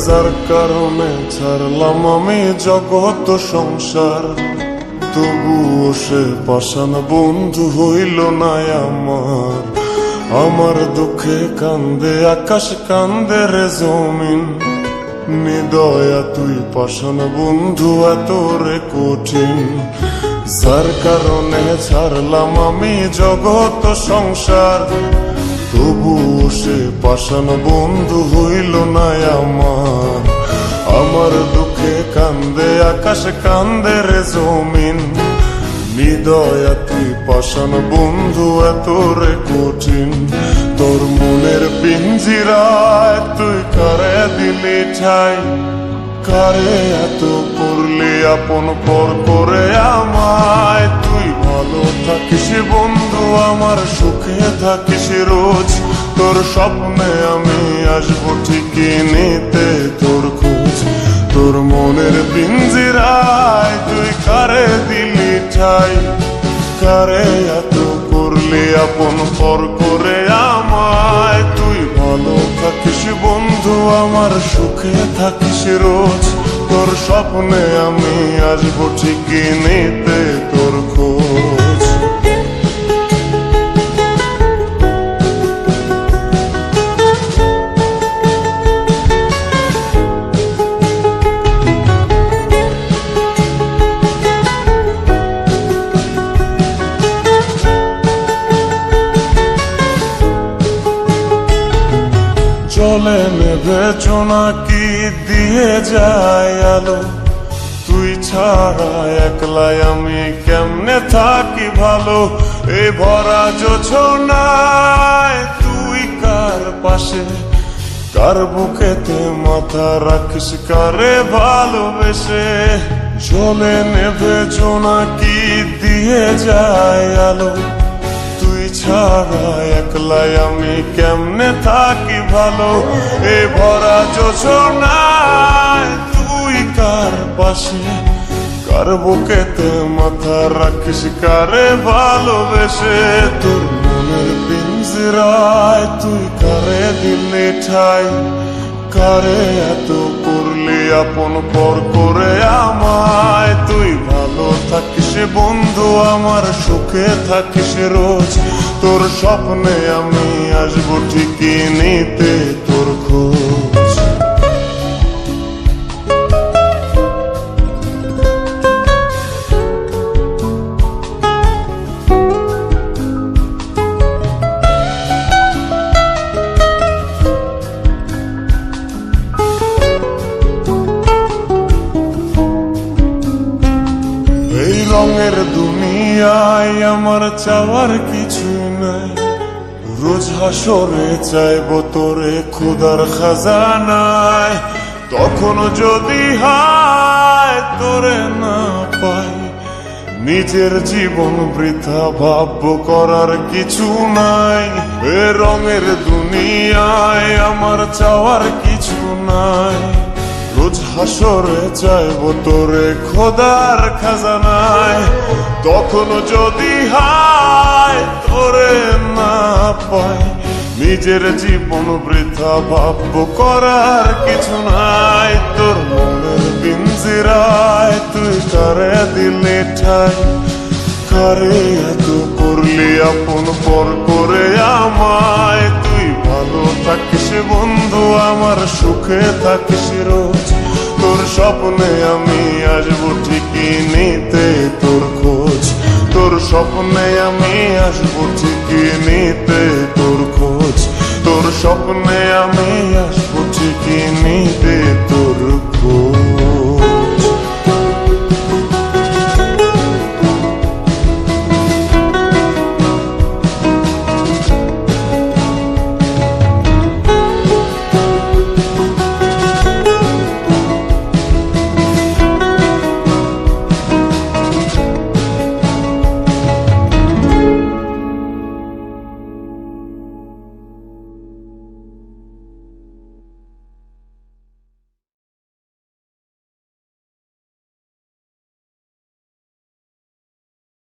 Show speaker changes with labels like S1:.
S1: যার কারণে ছাড়লাম আমি জগৎ সংসার, তবুও সে পাষাণ বন্ধু হইল না আমার। আমার দুঃখে কান্দে আকাশ, কান্দে রে জমিন, নিদয়া তুই পাষাণ বন্ধু এত রে কঠিন। যার কারণে ছাড়লাম আমি জগৎ সংসার, তবুও সে পাষাণ বন্ধু হইল না আমার। আমার দুঃখে কান্দে আকাশ, কান্দে রে জমিন, নিদয়া তুই পাষাণ বন্ধু এত রে কঠিন। তোর মনের পিঞ্জিরায় তুই কারে দিলি ঠাই, কারে এত করলি আপন পর করে আমায়। তুই ভালো থাকিস বন্ধু, আমার সুখে থাকিস রোজ, তোর স্বপ্নে আমি আসবো ঠিকই নিতে তোর খোঁজ। তোর মনের পিঞ্জিরায় তুই কারে দিলি ঠাই, কারে এত করলি আপন পর করে আমায়। তুই ভালো থাকিস বন্ধু, আমার সুখে থাকিস রোজ, তোর স্বপ্নে আমি আসবো ঠিকই নিতে তোর খোঁজ। চলে নেবে জোনাকি দিয়ে যায় আলো, তুই ছাড়া একলাই আমি কেমনে থাকি ভালো। এই ভরা জোছনায় তুই কার পাশে, কার বুকেতে মাথা রাখিস কারে ভালোবেসে। চলে নেবে জোনাকি দিয়ে যায় আলো, তুই ছাড়া একলাই আমি কেমনে থাকি ভালো। এ ভরা জোছনায় তুই কার পাশে, কার বুকেতে মাথা রাখিস কারে ভালোবেসে। তোর মনের পিঞ্জিরায় তুই কারে দিলি ঠাই, কারে এত করলি আপন পর করে আমায়। তুই ভালো থাকিস বন্ধু, আমার সুখে থাকিস রোজ, তোর স্বপ্নে আমি আসবো ঠিকই নিতে তোর খোঁজ। রঙের দুনিয়ায় আমার চাওয়ার কিছু নাই, রোজ হাসরে চাইবো তোরে খোদার খাজানায়। তখন যদি হায় তোরে না পাই, নিজের জীবন বৃথা ভাববো করার কিছু নাই। এ রঙের দুনিয়ায় আমার চাওয়ার কিছু নাই, রোজ হাসরে চাইবো তোরে খোদার খাজানায়। তখন যদি হায় তোরে না পাই, নিজের জীবন বৃথা ভাববো করার কিছু নাই। তোর মনের পিঞ্জিরায় তুই কারে দিলি ঠাই, কারে এত করলি আপন পর করে থাকিস বন্ধু আমার, সুখে থাকিস রোজ। তোর স্বপ্নে আমি আসবো ঠিকই নিতে তোর খোঁজ, তোর স্বপ্নে আমি আসবো ঠিকই নিতে তোর খোঁজ, তোর স্বপ্নে আমি আসবো ঠিকই নিতে তোর